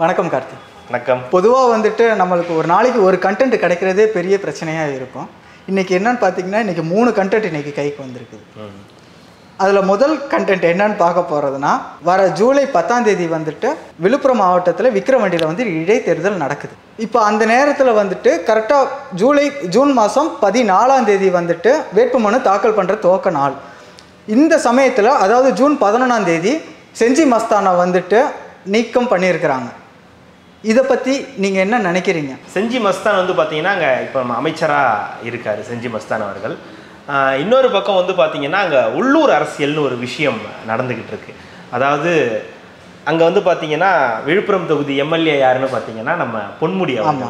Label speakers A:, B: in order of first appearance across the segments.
A: வணக்கம் கார்த்தி.
B: வணக்கம்.
A: பொதுவாக வந்துட்டு நம்மளுக்கு ஒரு நாளைக்கு ஒரு கண்டென்ட் கிடைக்கிறதே பெரிய பிரச்சனையாக இருக்கும். இன்றைக்கி என்னன்னு பார்த்தீங்கன்னா, இன்றைக்கி 3 கண்டென்ட் இன்றைக்கி கைக்கு வந்திருக்குது. அதில் முதல் கண்டென்ட் என்னன்னு பார்க்க போகிறதுனா, வர ஜூலை 10ஆம் தேதி வந்துட்டு விழுப்புரம் மாவட்டத்தில் விக்கிரவாண்டியில் வந்து இடைத்தேர்தல் நடக்குது. இப்போ அந்த நேரத்தில் வந்துட்டு கரெக்டாக ஜூன் மாதம் 14ஆம் தேதி வந்துட்டு வேட்புமனு தாக்கல் பண்ணுற துவக்க நாள். இந்த சமயத்தில் அதாவது ஜூன் 11ஆம் தேதி செஞ்சி மஸ்தானை வந்துட்டு நீக்கம் பண்ணியிருக்கிறாங்க. இதை பற்றி நீங்கள் என்ன நினைக்கிறீங்க?
B: செஞ்சி மஸ்தான் வந்து பார்த்தீங்கன்னா அங்கே இப்போ நம்ம அமைச்சராக இருக்கார் செஞ்சி மஸ்தான் அவர்கள். இன்னொரு பக்கம் வந்து பார்த்தீங்கன்னா அங்கே உள்ளூர் அரசியல்னு ஒரு விஷயம் நடந்துக்கிட்டு இருக்கு. அதாவது அங்கே வந்து பார்த்தீங்கன்னா விழுப்புரம் தொகுதி எம்எல்ஏ யாருன்னு பார்த்தீங்கன்னா நம்ம பொன்முடி அவங்க.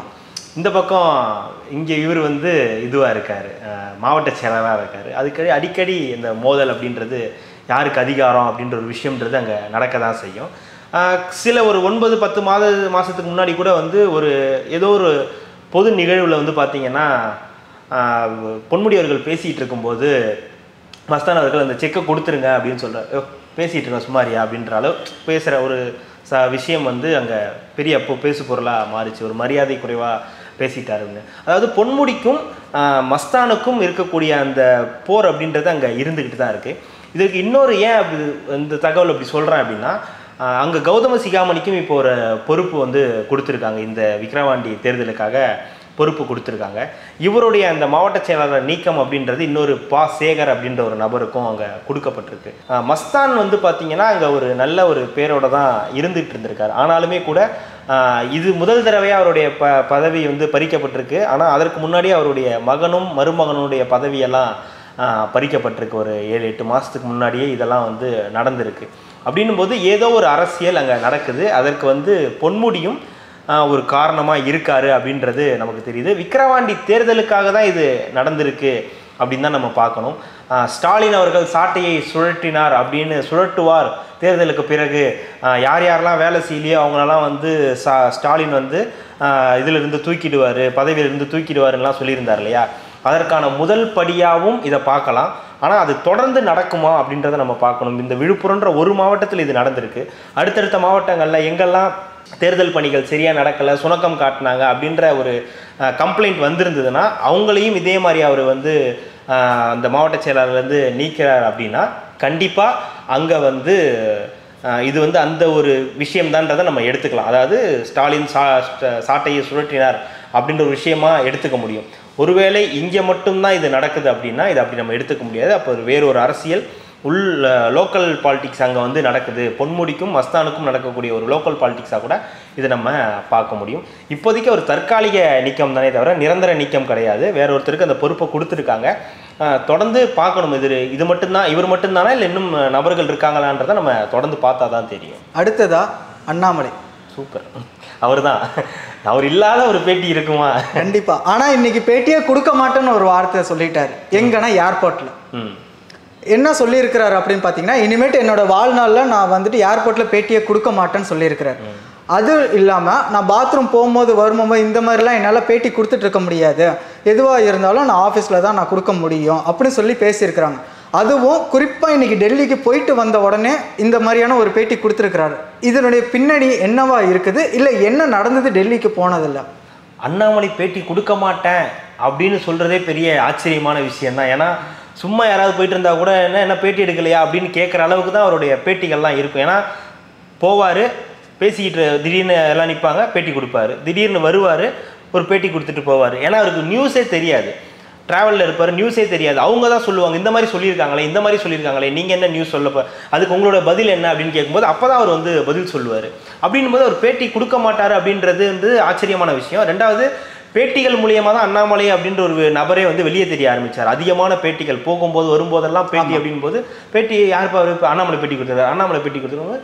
B: இந்த பக்கம் இங்கே இவர் வந்து இதுவாக இருக்கார், மாவட்ட செயலராக இருக்கார். அதுக்கு அடிக்கடி இந்த மோதல் அப்படின்றது யாருக்கு அதிகாரம் அப்படின்ற ஒரு விஷயம்ன்றது அங்கே நடக்க தான் செய்யும். சில ஒரு 9-10 மாதத்துக்கு முன்னாடி கூட வந்து ஏதோ ஒரு பொது நிகழ்வில் வந்து பார்த்திங்கன்னா பொன்முடி அவர்கள் பேசிகிட்டு இருக்கும்போது மஸ்தான் அவர்கள் அந்த செக்கை கொடுத்துருங்க அப்படின்னு சொல்கிறார். பேசிகிட்டு இருக்கோம் சுமாரியா அப்படின்ற அளவு பேசுகிற ஒரு விஷயம் வந்து அங்கே பெரிய பேசு பொருளாக மாறிச்சு. ஒரு மரியாதை குறைவாக பேசிட்டாருங்க. அதாவது பொன்முடிக்கும் மஸ்தானுக்கும் இருக்கக்கூடிய அந்த போர் அப்படின்றது அங்கே இருந்துக்கிட்டு தான் இருக்குது. இதுக்கு இன்னொரு ஏன் அப்படி இந்த தகவல் அப்படி சொல்கிறேன் அப்படின்னா, அங்கே கௌதம சிகாமணிக்கும் இப்போ ஒரு பொறுப்பு வந்து கொடுத்துருக்காங்க. இந்த விக்கிரவாண்டி தேர்தலுக்காக பொறுப்பு கொடுத்துருக்காங்க. இவருடைய அந்த மாவட்ட செயலாளர் நீக்கம் அப்படின்றது இன்னொரு சேகர் அப்படின்ற ஒரு நபருக்கும் அங்கே கொடுக்கப்பட்டிருக்கு. மஸ்தான் வந்து பார்த்திங்கன்னா அங்கே ஒரு நல்ல ஒரு பேரோட தான் இருந்துகிட்டு இருந்திருக்காரு. ஆனாலுமே கூட இது முதல் தடவையாக அவருடைய பதவி வந்து பறிக்கப்பட்டிருக்கு. ஆனால் அதற்கு முன்னாடி அவருடைய மகனும் மருமகனுடைய பதவியெல்லாம் பறிக்கப்பட்டிருக்கு. ஒரு 7-8 மாதத்துக்கு முன்னாடியே இதெல்லாம் வந்து நடந்திருக்கு. அப்படின்னும் போது ஏதோ ஒரு அரசியல் அங்கே நடக்குது. அதற்கு வந்து பொன்முடியும் ஒரு காரணமாக இருக்காரு அப்படின்றது நமக்கு தெரியுது. விக்கிரவாண்டி தேர்தலுக்காக தான் இது நடந்திருக்கு அப்படின்னு தான் நம்ம பார்க்கணும். ஸ்டாலின் அவர்கள் சாட்டையை சுழற்றினார் அப்படின்னு சுழட்டுவார் தேர்தலுக்கு பிறகு, யார் யாரெல்லாம் வேலை செய்யலையோ அவங்களெல்லாம் வந்து ஸ்டாலின் வந்து இதிலிருந்து தூக்கிடுவார், பதவியிலிருந்து தூக்கிடுவாருலாம் சொல்லியிருந்தார் இல்லையா? அதற்கான முதல் படியாகவும் இதை பார்க்கலாம். ஆனால் அது தொடர்ந்து நடக்குமா அப்படின்றத நம்ம பார்க்கணும். இந்த விழுப்புரம்ன்ற ஒரு மாவட்டத்தில் இது நடந்திருக்கு. அடுத்தடுத்த மாவட்டங்களில் எங்கெல்லாம் தேர்தல் பணிகள் சரியாக நடக்கலை, சுணக்கம் காட்டினாங்க அப்படின்ற ஒரு கம்ப்ளைண்ட் வந்திருந்ததுன்னா அவங்களையும் இதே மாதிரி அவர் வந்து அந்த மாவட்ட செயலாளர்லேருந்து நீக்கிறார் அப்படின்னா கண்டிப்பாக அங்கே வந்து இது வந்து அந்த ஒரு விஷயம்தான்றதை நம்ம எடுத்துக்கலாம். அதாவது ஸ்டாலின் சாட்டையை சுழற்றினார் அப்படின்ற ஒரு விஷயமா எடுத்துக்க முடியும். ஒருவேளை இங்கே மட்டும்தான் இது நடக்குது அப்படின்னா இது அப்படி நம்ம எடுத்துக்க முடியாது. அப்போ வேறொரு அரசியல் லோக்கல் பாலிடிக்ஸ் அங்கே வந்து நடக்குது. பொன்முடிக்கும் மஸ்தானுக்கும் நடக்கக்கூடிய ஒரு லோக்கல் பாலிடிக்ஸாக கூட இதை நம்ம பார்க்க முடியும். இப்போதைக்கு ஒரு தற்காலிக நீக்கம் தானே தவிர நிரந்தர நீக்கம் கிடையாது. வேற ஒருத்தருக்கு அந்த பொறுப்பை கொடுத்துருக்காங்க. தொடர்ந்து பார்க்கணும். இது மட்டும்தான், இவர் மட்டும்தானா இல்லை இன்னும் நபர்கள் இருக்காங்களான்றதை நம்ம தொடர்ந்து பார்த்தா தான் தெரியும்.
A: அடுத்ததா அண்ணாமலை.
B: சூப்பர், அவர் தான். அவர் இல்லாத ஒரு பேட்டி இருக்குமா?
A: கண்டிப்பாக. ஆனால் இன்னைக்கு பேட்டியே கொடுக்க மாட்டேன்னு ஒரு வார்த்தை சொல்லிட்டாரு. எங்கன்னா ஏர்போர்ட்டில் என்ன சொல்லியிருக்கிறாரு அப்படின்னு பார்த்தீங்கன்னா, இனிமேட்டு என்னோட வாழ்நாளில் நான் வந்துட்டு ஏர்போர்ட்டில் பேட்டியை கொடுக்க மாட்டேன்னு சொல்லியிருக்கிறார். அது இல்லாமல் நான் பாத்ரூம் போகும்போது வரும்போது இந்த மாதிரிலாம் என்னால் பேட்டி கொடுத்துட்டு இருக்க முடியாது, எதுவாக இருந்தாலும் நான் ஆஃபீஸில் தான் நான் கொடுக்க முடியும் அப்படின்னு சொல்லி பேசியிருக்கிறாங்க. அதுவும் குறிப்பாக இன்றைக்கி டெல்லிக்கு போயிட்டு வந்த உடனே இந்த மாதிரியான ஒரு பேட்டி கொடுத்துருக்கிறாரு. இதனுடைய பின்னணி என்னவா இருக்குது, இல்லை என்ன நடந்தது டெல்லிக்கு போனதில்லை?
B: அண்ணாமலை பேட்டி கொடுக்க மாட்டேன் அப்படின்னு சொல்கிறதே பெரிய ஆச்சரியமான விஷயந்தான். ஏன்னா சும்மா யாராவது போயிட்டு இருந்தால் கூட என்ன பேட்டி எடுக்கலையா அப்படின்னு கேட்குற அளவுக்கு தான் அவருடைய பேட்டிகள்லாம் இருக்கும். ஏன்னா போவார், பேசிக்கிட்டு திடீர்னு எல்லாம் நிற்பாங்க, பேட்டி கொடுப்பாரு, திடீர்னு வருவார், ஒரு பேட்டி கொடுத்துட்டு போவார். ஏன்னா அவருக்கு நியூஸே தெரியாது, ட்ராவலில் இருப்பார், நியூஸே தெரியாது. அவங்க தான் சொல்லுவாங்க, இந்த மாதிரி சொல்லியிருக்காங்களே, இந்த மாதிரி சொல்லியிருக்காங்களே, நீங்கள் என்ன நியூஸ் சொல்லப்போ அதுக்கு உங்களோட பதில் என்ன அப்படின்னு கேட்கும்போது அப்போ தான் அவர் வந்து பதில் சொல்லுவார். அப்படின்னும் போது அவர் பேட்டி கொடுக்க மாட்டார் அப்படின்றது வந்து ஆச்சரியமான விஷயம். ரெண்டாவது, பேட்டிகள் மூலியமாக தான் அண்ணாமலை அப்படின்ற ஒரு நபரே வந்து வெளியே தெரிய ஆரம்பித்தார். அதிகமான பேட்டிகள் போகும்போது வரும்போதெல்லாம் பேட்டி அப்படின் போது பேட்டி யாருப்பா இப்போ அண்ணாமலை பேட்டி கொடுத்துருக்காரு, அண்ணாமலை பேட்டி கொடுத்துருக்காங்க.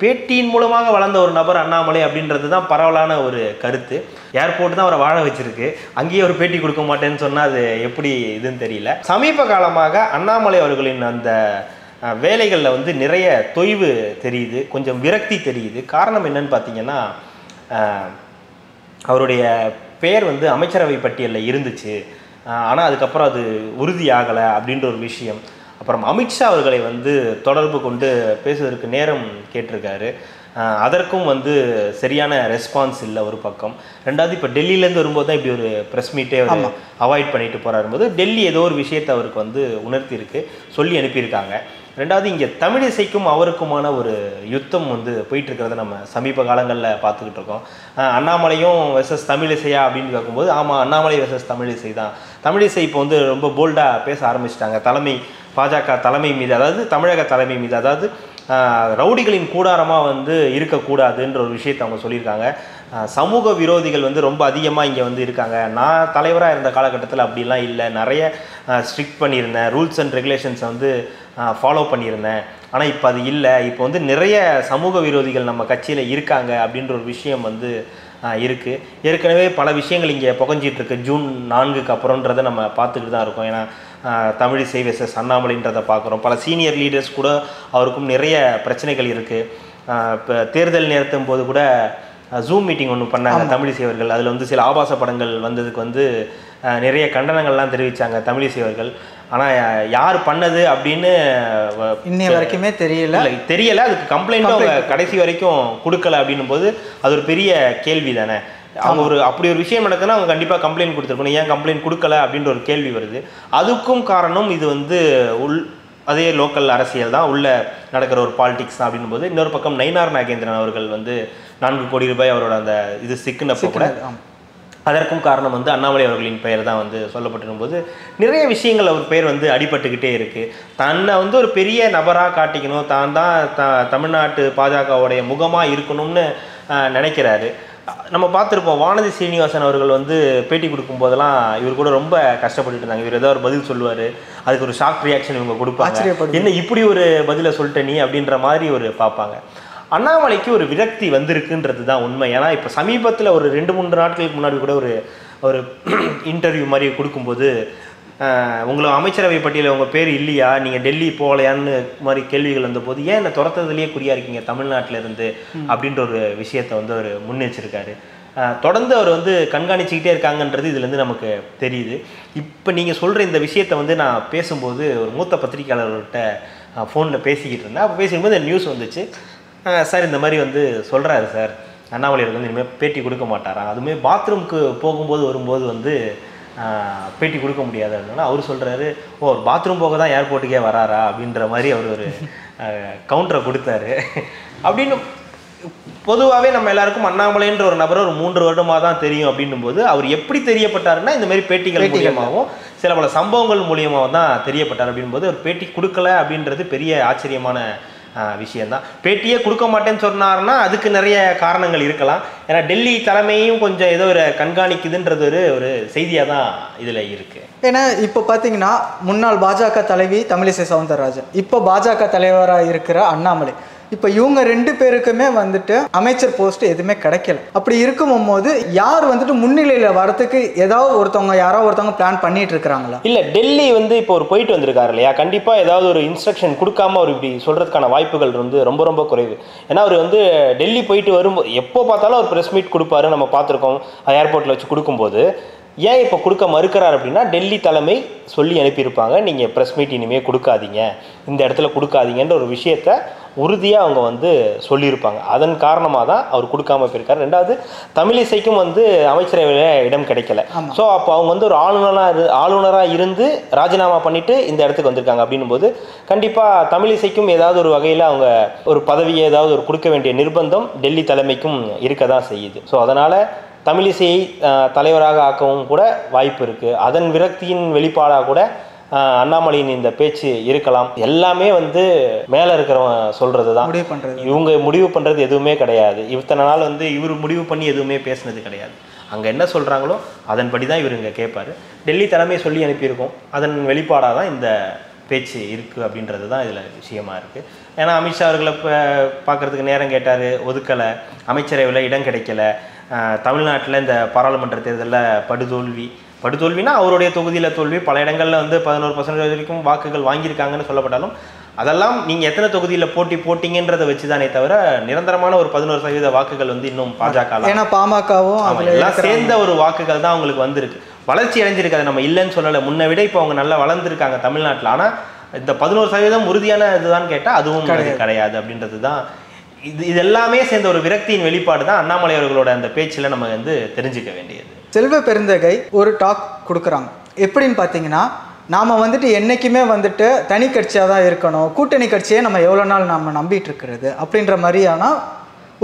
B: பேட்டியின் மூலமாக வளர்ந்த ஒரு நபர் அண்ணாமலை அப்படின்றது தான் பரவலான ஒரு கருத்து. ஏர்போர்ட் தான் அவரை வாழ வச்சிருக்கு, அங்கேயே ஒரு பேட்டி கொடுக்க மாட்டேன்னு சொன்னால் அது எப்படி இதுன்னு தெரியல. சமீப காலமாக அண்ணாமலை அவர்களின் அந்த வேலைகளில் வந்து நிறைய தொய்வு தெரியுது, கொஞ்சம் விரக்தி தெரியுது. காரணம் என்னன்னு பார்த்தீங்கன்னா, அவருடைய பெயர் வந்து அமைச்சரவை பட்டியலில் இருந்துச்சு, ஆனால் அதுக்கப்புறம் அது உறுதியாகலை அப்படின்ற ஒரு விஷயம். அப்புறம் அமித்ஷா அவர்களை வந்து தொடர்பு கொண்டு பேசுவதற்கு நேரம் கேட்டிருக்காரு. அதற்கும் வந்து சரியான ரெஸ்பான்ஸ் இல்லை ஒரு பக்கம். ரெண்டாவது இப்போ டெல்லியிலேருந்து வரும்போது தான் இப்படி ஒரு ப்ரெஸ் மீட்டே அவர் அவாய்ட் பண்ணிட்டு போகிறாரும்போது டெல்லி ஏதோ ஒரு விஷயத்தை அவருக்கு வந்து உணர்த்தியிருக்கு, சொல்லி அனுப்பியிருக்காங்க. ரெண்டாவது இங்கே தமிழிசைக்கும் அவருக்குமான ஒரு யுத்தம் வந்து போயிட்டு இருக்கிறத நம்ம சமீப காலங்களில் பார்த்துக்கிட்டு இருக்கோம். அண்ணாமலையும் வெர்சஸ் தமிழிசையா அப்படின்னு கேட்கும்போது ஆமாம் அண்ணாமலை வெர்சஸ் தமிழிசை தான். தமிழிசை இப்போ வந்து ரொம்ப போல்டாக பேச ஆரம்பிச்சிட்டாங்க பாஜக தலைமை மீது, அதாவது தமிழக தலைமை மீது, அதாவது ரவுடிகளின் கூடாரமாக வந்து இருக்கக்கூடாதுன்ற ஒரு விஷயத்தை அவங்க சொல்லியிருக்காங்க. சமூக விரோதிகள் வந்து ரொம்ப அதிகமாக இங்கே வந்து இருக்காங்க. நான் தலைவராக இருந்த காலகட்டத்தில் அப்படிலாம் இல்லை, நிறைய ஸ்ட்ரிக்ட் பண்ணியிருந்தேன், ரூல்ஸ் அண்ட் ரெகுலேஷன்ஸை வந்து ஃபாலோ பண்ணியிருந்தேன். ஆனால் இப்போ அது இல்லை, இப்போ வந்து நிறைய சமூக விரோதிகள் நம்ம கட்சியில் இருக்காங்க அப்படின்ற ஒரு விஷயம் வந்து இருக்குது. ஏற்கனவே பல விஷயங்கள் இங்கே புகஞ்சிட்ருக்கு. ஜூன் 4க்கு அப்புறம்ன்றதை நம்ம பார்த்துக்கிட்டு தான் இருக்கோம். ஏன்னா தமிழிசை வெர்சஸ் அண்ணாமலைன்றதை பார்க்குறோம். பல சீனியர் லீடர்ஸ் கூட அவருக்கும் நிறைய பிரச்சனைகள் இருக்குது. இப்போ தேர்தல் நேரத்தும் போது கூட ஜூம் மீட்டிங் ஒன்று பண்ணாங்க தமிழிசை அவர்கள். அதில் வந்து சில ஆபாச படங்கள் வந்ததுக்கு வந்து நிறைய கண்டனங்கள்லாம் தெரிவித்தாங்க தமிழிசை அவர்கள். ஆனால் யார் பண்ணது அப்படின்னு
A: இன்னைய வரைக்குமே தெரியல.
B: அதுக்கு கம்ப்ளைண்ட்டும் அவங்க கடைசி வரைக்கும் கொடுக்கல அப்படின்னும் போது அது ஒரு பெரிய கேள்வி தானே. அவங்க அப்படி ஒரு விஷயம் நடக்குதுன்னா அவங்க கண்டிப்பாக கம்ப்ளைண்ட் கொடுத்துருக்கணும், ஏன் கம்ப்ளைண்ட் கொடுக்கல அப்படின்ற ஒரு கேள்வி வருது. அதுக்கும் காரணம் இது வந்து அதே லோக்கல் அரசியல் தான், உள்ள நடக்கிற ஒரு பாலிடிக்ஸ் தான் அப்படின்னும் போது இன்னொரு பக்கம் நயினார் நாகேந்திரன் அவர்கள் வந்து 4 கோடி ரூபாய் அவரோட அந்த இது சிக்குனப்போ கூட அதற்கும் காரணம் வந்து அண்ணாமலை அவர்களின் பெயர் தான் வந்து சொல்லப்பட்டிருக்கும் போது நிறைய விஷயங்கள் அவர் பெயர் வந்து அடிபட்டுக்கிட்டே இருக்குது. தன்னை வந்து ஒரு பெரிய நபராக காட்டிக்கணும், தான் தமிழ்நாட்டு பாஜகவுடைய முகமாக இருக்கணும்னு நினைக்கிறாரு. நம்ம பார்த்துருப்போம், வானதி சீனிவாசன் அவர்கள் வந்து பேட்டி கொடுக்கும் போதெல்லாம் இவர் கூட ரொம்ப கஷ்டப்பட்டு இருந்தாங்க. இவர் ஏதோ ஒரு பதில் சொல்லுவார், அதுக்கு ஒரு ஷாக் ரியாக்ஷன் இவங்க கொடுப்பாங்க, என்ன இப்படி ஒரு பதிலை சொல்லிட்ட நீ அப்படின்ற மாதிரி ஒரு பார்ப்பாங்க. அண்ணாமலைக்கு ஒரு விரக்தி வந்திருக்குன்றது தான் உண்மை. ஏன்னா இப்போ சமீபத்தில் ஒரு 2-3 நாட்களுக்கு முன்னாடி கூட ஒரு இன்டர்வியூ மாதிரி கொடுக்கும்போது உங்களை அமைச்சரவை பட்டியலில் உங்கள் பேர் இல்லையா, நீங்கள் டெல்லி போகலையான்னு மாதிரி கேள்விகள் வந்தபோது ஏன் என்னை துரத்துறதுலேயே குறியாக இருக்கீங்க தமிழ்நாட்டில் இருந்து அப்படின்ற ஒரு விஷயத்தை வந்து அவர் முன்னெச்சிருக்காரு. தொடர்ந்து அவர் வந்து கண்காணிச்சிக்கிட்டே இருக்காங்கன்றது இதுலேருந்து நமக்கு தெரியுது. இப்போ நீங்கள் சொல்கிற இந்த விஷயத்தை வந்து நான் பேசும்போது ஒரு மூத்த பத்திரிகையாளர்கிட்ட ஃபோனில் பேசிக்கிட்டு இருந்தேன். அப்போ பேசிக்கும்போது இந்த நியூஸ் வந்துச்சு. சார் இந்த மாதிரி வந்து சொல்கிறாரு சார், அண்ணாமலை வந்து இனிமேல் பேட்டி கொடுக்க மாட்டாராம், அதுவுமே பாத்ரூமுக்கு போகும்போது வரும்போது வந்து பேட்டி கொடுக்க முடியாது அப்படின்னா அவர் சொல்கிறாரு, ஒரு பாத்ரூம் போக தான் ஏர்போர்ட்டுக்கே வராரா அப்படின்ற மாதிரி அவர் ஒரு கவுண்டரை கொடுத்தாரு. அப்படின்னு பொதுவாகவே நம்ம எல்லாருக்கும் அண்ணாமலைன்ற ஒரு நபரை ஒரு 3 வருடமாக தான் தெரியும். அப்படின்னும் போது அவர் எப்படி தெரியப்பட்டாருன்னா இந்த மாதிரி பேட்டிகள் மூலியமாகவும் சில பல சம்பவங்கள் மூலியமாகவும் தான் தெரியப்பட்டார். அப்படின்னும் போது அவர் பேட்டி கொடுக்கல அப்படின்றது பெரிய ஆச்சரியமான விஷயந்தான். பேட்டியே கொடுக்க மாட்டேன்னு சொன்னார்னா அதுக்கு நிறைய காரணங்கள் இருக்கலாம். ஏன்னா டெல்லி தலைமையும் கொஞ்சம் ஏதோ ஒரு கண்காணிக்குதுன்றது ஒரு செய்தியாக தான் இதில் இருக்குது.
A: ஏன்னா இப்போ பார்த்தீங்கன்னா முன்னாள் பாஜக தலைவி தமிழிசை சவுந்தரராஜன், இப்போ பாஜக தலைவராக இருக்கிற அண்ணாமலை, இப்போ இவங்க 2 பேருக்குமே வந்துட்டு அமைச்சர் போஸ்ட் எதுவுமே கிடைக்கல. அப்படி இருக்கும் போது யார் வந்துட்டு முன்னிலையில் வரத்துக்கு ஏதாவது யாரோ ஒருத்தவங்க பிளான் பண்ணிட்டு இருக்கிறாங்களா?
B: இல்லை, டெல்லி வந்து இப்போ ஒரு போயிட்டு வந்திருக்காரு இல்லையா, கண்டிப்பாக ஏதாவது ஒரு இன்ஸ்ட்ரக்ஷன் கொடுக்காம அவர் இப்படி சொல்கிறதுக்கான வாய்ப்புகள் வந்து ரொம்ப ரொம்ப குறைவு. ஏன்னா அவர் வந்து டெல்லி போயிட்டு வரும்போது எப்போ பார்த்தாலும் அவர் ப்ரெஸ் மீட் கொடுப்பாரு, நம்ம பார்த்துருக்கோம் ஏர்போர்ட்டில் வச்சு கொடுக்கும்போது. ஏன் இப்போ கொடுக்க மறுக்கிறார் அப்படின்னா டெல்லி தலைமை சொல்லி அனுப்பியிருப்பாங்க, நீங்கள் ப்ரெஸ் மீட் இனிமேல் கொடுக்காதீங்க, இந்த இடத்துல கொடுக்காதீங்கன்ற ஒரு விஷயத்த உறுதியாக அவங்க வந்து சொல்லியிருப்பாங்க. அதன் காரணமாக தான் அவர் கொடுக்காம போயிருக்காரு. ரெண்டாவது தமிழிசைக்கும் வந்து அமைச்சரவையில் இடம் கிடைக்கல. ஸோ அப்போ அவங்க வந்து ஒரு ஆளுநராக இருந்து ராஜினாமா பண்ணிவிட்டு இந்த இடத்துக்கு வந்திருக்காங்க. அப்படின்னும் போது கண்டிப்பாக தமிழிசைக்கும் ஏதாவது ஒரு வகையில் அவங்க ஒரு பதவியை ஏதாவது ஒரு கொடுக்க வேண்டிய நிர்பந்தம் டெல்லி தலைமைக்கும் இருக்க தான் செய்யுது. ஸோ அதனால் தமிழிசையை தலைவராக ஆக்கவும் கூட வாய்ப்பு இருக்குது. அதன் விரக்தியின் வெளிப்பாடாக கூட அண்ணாமலையின் இந்த பேச்சு இருக்கலாம். எல்லாமே வந்து மேலே இருக்கிறவன் சொல்கிறது தான், இவங்க முடிவு பண்ணுறது எதுவுமே கிடையாது. இத்தனை நாள் வந்து இவர் முடிவு பண்ணி எதுவுமே பேசுனது கிடையாது. அங்கே என்ன சொல்கிறாங்களோ அதன்படி தான் இவர் இங்கே கேட்பார். டெல்லி தலைமை சொல்லி அனுப்பியிருக்கோம், அதன் வெளிப்பாடாக தான் இந்த பேச்சு இருக்குது அப்படின்றது தான் இதில் விஷயமா இருக்குது. ஏன்னா அமித்ஷா அவர்களை பார்க்குறதுக்கு நேரம் கேட்டார், ஒதுக்கலை, அமைச்சரவையில் இடம் கிடைக்கல, தமிழ்நாட்டில் இந்த பாராளுமன்ற தேர்தலில் படுதோல்வினா அவருடைய தொகுதியில் தோல்வி, பல இடங்களில் வந்து 11% வரைக்கும் வாக்குகள் வாங்கியிருக்காங்கன்னு சொல்லப்பட்டாலும் அதெல்லாம் நீங்கள் எத்தனை தொகுதியில் போட்டிங்கன்றதை வச்சு தானே தவிர நிரந்தரமான ஒரு 11% வாக்குகள் வந்து இன்னும் பாஜக,
A: ஏன்னா பாமகவும்
B: எல்லாம் சேர்ந்த ஒரு வாக்குகள் தான் அவங்களுக்கு வந்திருக்கு. வளர்ச்சி அடைஞ்சிருக்கு, அதை நம்ம இல்லைன்னு சொல்லலை. முன்னை விட இப்போ அவங்க நல்லா வளர்ந்துருக்காங்க தமிழ்நாட்டில். ஆனால் இந்த 11% உறுதியான இதுதான் கேட்டால் அதுவும் கிடையாது அப்படின்றது தான். இது எல்லாமே சேர்ந்த ஒரு விரக்தியின் வெளிப்பாடு தான் அண்ணாமலை அவர்களோட அந்த பேச்சில் நம்ம வந்து தெரிஞ்சுக்க வேண்டியது.
A: செல்வ பெருந்தகை ஒரு டாக் கொடுக்குறாங்க. எப்படின்னு பார்த்தீங்கன்னா, நாம் வந்துட்டு என்றைக்குமே வந்துட்டு தனி கட்சியாக தான் இருக்கணும், கூட்டணி கட்சியை நம்ம எவ்வளோ நாள் நம்ம நம்பிட்டு இருக்கிறது அப்படின்ற மாதிரியான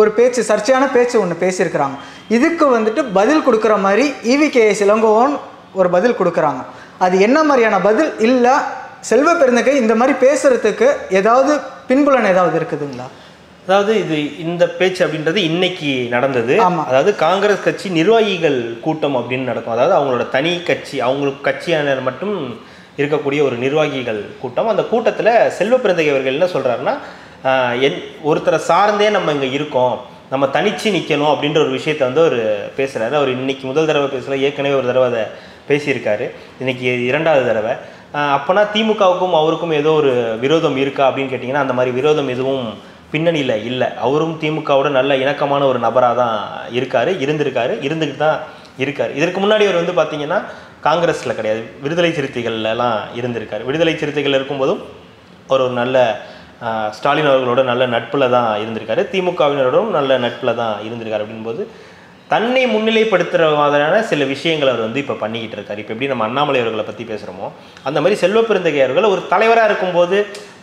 A: ஒரு பேச்சு, சர்ச்சையான பேச்சு ஒன்று பேசியிருக்கிறாங்க. இதுக்கு வந்துட்டு பதில் கொடுக்குற மாதிரி EVKS இளங்கோவன் ஒரு பதில் கொடுக்குறாங்க. அது என்ன மாதிரியான பதில்? இல்லை செல்வ பெருந்தகை இந்த மாதிரி பேசுகிறதுக்கு ஏதாவது பின்புலன் ஏதாவது இருக்குதுங்களா?
B: அதாவது இந்த பேச்சு அப்படின்றது இன்னைக்கு நடந்தது. அதாவது காங்கிரஸ் கட்சி நிர்வாகிகள் கூட்டம் அப்படின்னு நடக்கும். அதாவது அவங்களோட தனி கட்சி, அவங்களுக்கு கட்சியானர் மட்டும் இருக்கக்கூடிய ஒரு நிர்வாகிகள் கூட்டம். அந்த கூட்டத்தில் செல்வ பெருந்தகை அவர்கள் என்ன சொல்கிறாருன்னா, ஒருத்தரை சார்ந்தே நம்ம இங்கே இருக்கோம், நம்ம தனிச்சு நிற்கணும் அப்படின்ற ஒரு விஷயத்தை வந்து அவர் பேசுகிறாரு. அவர் இன்னைக்கு முதல் தடவை பேசல, ஏற்கனவே ஒரு தடவை அதை பேசியிருக்காரு, இன்னைக்கு 2வது தடவை. அப்போனா திமுகவுக்கும் அவருக்கும் ஏதோ ஒரு விரோதம் இருக்கா அப்படின்னு கேட்டிங்கன்னா அந்த மாதிரி விரோதம் எதுவும் பின்னணியில் இல்லை. அவரும் திமுகவோட நல்ல இணக்கமான ஒரு நபராக தான் இருந்துக்கிட்டு தான் இருக்கார். இதற்கு முன்னாடி அவர் வந்து பார்த்திங்கன்னா காங்கிரஸில் கிடையாது, விடுதலை சிறுத்தைகள்லாம் இருந்திருக்கார். விடுதலை சிறுத்தைகள் இருக்கும்போதும் அவர் ஒரு நல்ல ஸ்டாலின் அவர்களோட நல்ல நட்பில் தான் இருந்திருக்காரு, திமுகவினரோடும் நல்ல நட்பில் தான் இருந்திருக்காரு. அப்படின்போது தன்னை முன்னிலைப்படுத்துகிற மாதிரியான சில விஷயங்கள் அவர் வந்து இப்போ பண்ணிக்கிட்டு இருக்காரு. இப்போ எப்படி நம்ம அண்ணாமலை அவர்களை பற்றி பேசுகிறோமோ அந்த மாதிரி செல்வ பெருந்தகை அவர்கள் ஒரு தலைவராக இருக்கும்போது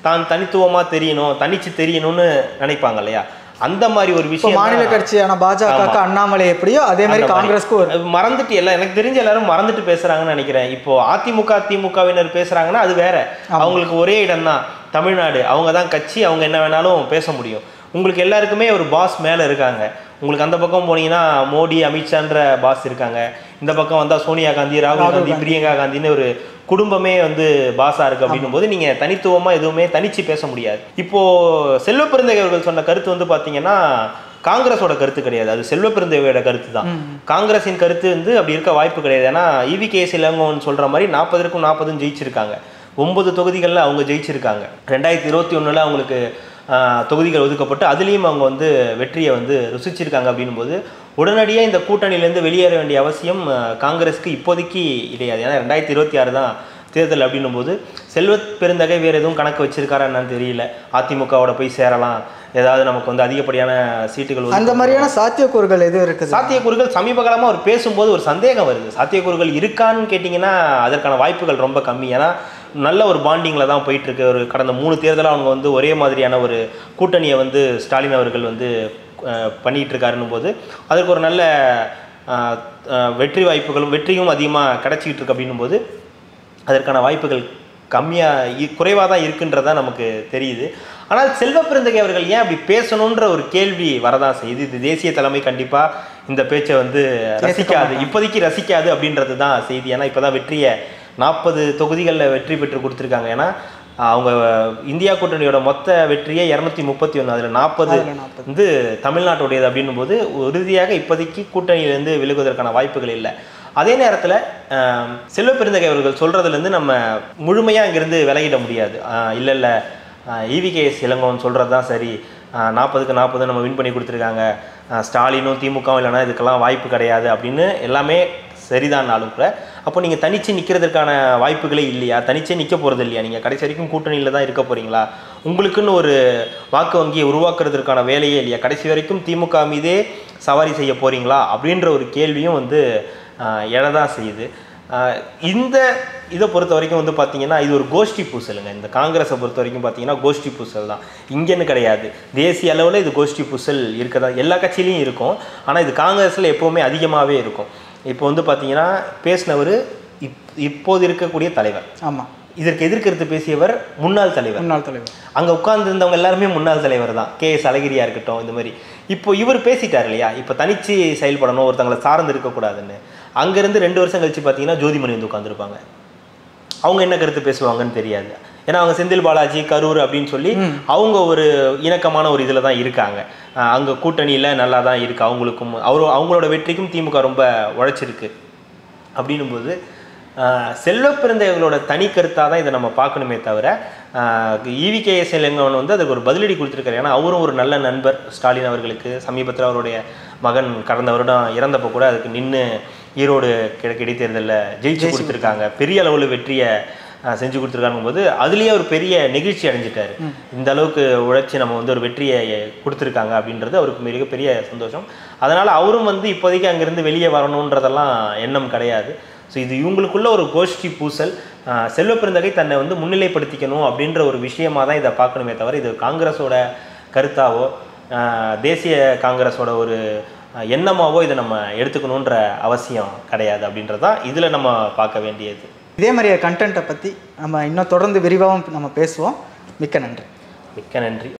B: தான் தனித்துவமாக தெரியணும், தனிச்சு தெரியணும்னு நினைப்பாங்க இல்லையா? அந்த மாதிரி ஒரு விஷயம்
A: மாநில கட்சியான பாஜக அண்ணாமலை எப்படியோ அதே மாதிரி காங்கிரஸ்க்கு
B: மறந்துட்டு எல்லாம் எனக்கு தெரிஞ்ச எல்லாரும் மறந்துட்டு பேசுறாங்கன்னு நினைக்கிறேன். இப்போ திமுகவினர் பேசுறாங்கன்னா அது வேற, அவங்களுக்கு ஒரே இடம் தான் தமிழ்நாடு, அவங்க தான் கட்சி, அவங்க என்ன வேணாலும் பேச முடியும். உங்களுக்கு எல்லாருக்குமே ஒரு பாஸ் மேலே இருக்காங்க. உங்களுக்கு அந்த பக்கம் போனீங்கன்னா மோடி அமித்ஷான்ற பாஸ் இருக்காங்க, இந்த பக்கம் வந்தால் சோனியா காந்தி, ராகுல் காந்தி, பிரியங்கா காந்தின்னு ஒரு குடும்பமே வந்து பாஸாக இருக்குது. அப்படின்னும் போது நீங்கள் தனித்துவமாக எதுவுமே தனிச்சு பேச முடியாது. இப்போது செல்வ பெருந்தகை அவர்கள் சொன்ன கருத்து வந்து பார்த்தீங்கன்னா காங்கிரஸோட கருத்து கிடையாது, அது செல்வ பெருந்தகையோட கருத்து தான். காங்கிரஸின் கருத்து வந்து அப்படி இருக்க வாய்ப்பு கிடையாது. ஏன்னா EVKS இளங்கோவன் சொல்கிற மாதிரி 40க்கும் 40 ஜெயிச்சிருக்காங்க, 9 தொகுதிகளில் அவங்க ஜெயிச்சிருக்காங்க. 2021 அவங்களுக்கு தொகுதிகள் ஒதுக்கப்பட்டு அதுலேயும் அவங்க வந்து வெற்றியை வந்து ருசிச்சிருக்காங்க. அப்படின்னும் போது உடனடியாக இந்த கூட்டணியிலேருந்து வெளியேற வேண்டிய அவசியம் காங்கிரஸுக்கு இப்போதைக்கு கிடையாது. ஏன்னா 2026 தான் தேர்தல். அப்படின்னும் போது செல்வ பெருந்தகை வேறு எதுவும் கணக்கு வச்சிருக்காரா என்னன்னு தெரியல. அதிமுகவோட போய் சேரலாம், ஏதாவது நமக்கு வந்து அதிகப்படியான சீட்டுகள்,
A: அந்த மாதிரியான சாத்தியக்கூறுகள் எதுவும் இருக்குது?
B: சாத்தியக்கூறுகள் சமீப காலமாக அவர் பேசும்போது ஒரு சந்தேகம் வருது. சாத்தியக்கூறுகள் இருக்கான்னு கேட்டிங்கன்னா அதற்கான வாய்ப்புகள் ரொம்ப கம்மி. ஏன்னா நல்ல ஒரு பாண்டிங்கில் தான் போயிட்டுருக்கு. ஒரு கடந்த 3 தேர்தலாக அவங்க வந்து ஒரே மாதிரியான ஒரு கூட்டணியை வந்து ஸ்டாலின் அவர்கள் வந்து பண்ணிகிட்டு இருக்காருன்னும் போது அதற்கு ஒரு நல்ல வெற்றி வாய்ப்புகளும் வெற்றியும் அதிகமாக கிடச்சிக்கிட்டு இருக்கு. அப்படின்னும் போது அதற்கான வாய்ப்புகள் குறைவாக தான் இருக்குன்றதான் நமக்கு தெரியுது. ஆனால் செல்வ பெருந்தகை அவர்கள் ஏன் அப்படி பேசணுன்ற ஒரு கேள்வி வரதான் செய்யுது. இது தேசிய தலைமை கண்டிப்பாக இந்த பேச்சை வந்து இப்போதைக்கு ரசிக்காது அப்படின்றது தான் செய்தி. ஏன்னா இப்போ தான் வெற்றியை 40 தொகுதிகளில் வெற்றி பெற்று கொடுத்துருக்காங்க. ஏன்னா அவங்க இந்தியா கூட்டணியோட மொத்த வெற்றியே 231, அதில் 40 வந்து தமிழ்நாட்டுடையது. அப்படின்னும் போது உறுதியாக இப்போதைக்கு கூட்டணியிலேருந்து விலகுவதற்கான வாய்ப்புகள் இல்லை. அதே நேரத்தில் செல்வ பெருந்தகை அவர்கள் சொல்கிறதுலேருந்து நம்ம முழுமையாக இங்கேருந்து விலகிட முடியாது. இல்லை EVKS இளங்கோவன் சொல்கிறது தான் சரி, 40க்கு 40 நம்ம வின் பண்ணி கொடுத்துருக்காங்க, ஸ்டாலினும் திமுகவும் இல்லைனா இதுக்கெல்லாம் வாய்ப்பு கிடையாது அப்படின்னு எல்லாமே சரிதான்னாலும் கூட அப்போ நீங்கள் தனிச்சு நிற்கிறதுக்கான வாய்ப்புகளே இல்லையா? தனிச்சே நிற்க போகிறது இல்லையா? நீங்கள் கடைசி வரைக்கும் கூட்டணியில் தான் இருக்க போகிறீங்களா? உங்களுக்குன்னு ஒரு வாக்கு வங்கியை உருவாக்குறதுக்கான வேலையே இல்லையா? கடைசி வரைக்கும் திமுக மீதே சவாரி செய்ய போகிறீங்களா அப்படின்ற ஒரு கேள்வியும் வந்து எழதான் செய்யுது. இதை பொறுத்த வரைக்கும் வந்து பார்த்தீங்கன்னா இது ஒரு கோஷ்டி பூசலுங்க. இந்த காங்கிரஸை பொறுத்த வரைக்கும் பார்த்தீங்கன்னா கோஷ்டி பூசல் தான், இங்கேன்னு கிடையாது. தேசிய அளவில் இது கோஷ்டி பூசல் இருக்கதா எல்லா கட்சியிலையும் இருக்கும். ஆனால் இது காங்கிரஸில் எப்போவுமே அதிகமாகவே இருக்கும். இப்போ வந்து பார்த்தீங்கன்னா பேசினவர் இப்போது இருக்கக்கூடிய தலைவர், ஆமாம், இதற்கு எதிர்கருத்து பேசியவர் முன்னாள் தலைவர். அங்கே உட்கார்ந்துருந்தவங்க எல்லாருமே முன்னாள் தலைவர் தான். KS அழகிரியா இருக்கட்டும், இந்த மாதிரி. இப்போ இவர் பேசிட்டார் இல்லையா, இப்போ தனிச்சு செயல்படணும், ஒருத்தங்களை சார்ந்து இருக்கக்கூடாதுன்னு. அங்கேருந்து 2 வருஷம் கழிச்சு பார்த்தீங்கன்னா ஜோதிமணி வந்து உட்காந்துருப்பாங்க. அவங்க என்ன கருத்து பேசுவாங்கன்னு தெரியாது. ஏன்னா அவங்க செந்தில் பாலாஜி, கரூர் அப்படின்னு சொல்லி அவங்க ஒரு இணக்கமான ஒரு இதில் தான் இருக்காங்க. அங்கே கூட்டணியில் நல்லா தான் இருக்குது. அவங்களுக்கும் அவங்களோட வெற்றிக்கும் திமுக ரொம்ப உழைச்சிருக்கு. அப்படின்னும்போது செல்வ பெருந்தகைகளோட தனி கருத்தாக தான் இதை நம்ம பார்க்கணுமே தவிர EVKS இளங்கோவன் வந்து அதுக்கு ஒரு பதிலடி கொடுத்துருக்காரு. ஏன்னா அவரும் ஒரு நல்ல நண்பர் ஸ்டாலின் அவர்களுக்கு. சமீபத்தில் அவருடைய மகன் கடந்த வருடம் இறந்தப்போ கூட அதுக்கு நின்று ஈரோடு கிழக்கு இடைத்தேர்தலில் ஜெயிச்சு கொடுத்துருக்காங்க. பெரிய அளவில் வெற்றியை செஞ்சு கொடுத்துருக்காங்கும் போது அதுலேயே ஒரு பெரிய நெகிழ்ச்சி அடைஞ்சிட்டாரு. இந்த அளவுக்கு உழைச்சி நம்ம வந்து ஒரு வெற்றியை கொடுத்துருக்காங்க அப்படின்றது அவருக்கு மிகப்பெரிய சந்தோஷம். அதனால் அவரும் வந்து இப்போதைக்கு அங்கேருந்து வெளியே வரணுன்றதெல்லாம் எண்ணம் கிடையாது. ஸோ இது இவங்களுக்குள்ள ஒரு கோஷ்டி பூசல். செல்வ பெருந்தகை தன்னை வந்து முன்னிலைப்படுத்திக்கணும் அப்படின்ற ஒரு விஷயமாக தான் இதை பார்க்கணுமே தவிர இது காங்கிரஸோட கருத்தாவோ தேசிய காங்கிரஸோட ஒரு எண்ணமாவோ இதை நம்ம எடுத்துக்கணுன்ற அவசியம் கிடையாது அப்படின்றது தான் இதில் நம்ம பார்க்க வேண்டியது.
A: இதே மாதிரியே கண்டென்ட்டை பற்றி நம்ம இன்னும் தொடர்ந்து விரிவாகவும் நம்ம பேசுவோம். மிக்க நன்றி.
B: மிக்க நன்றி.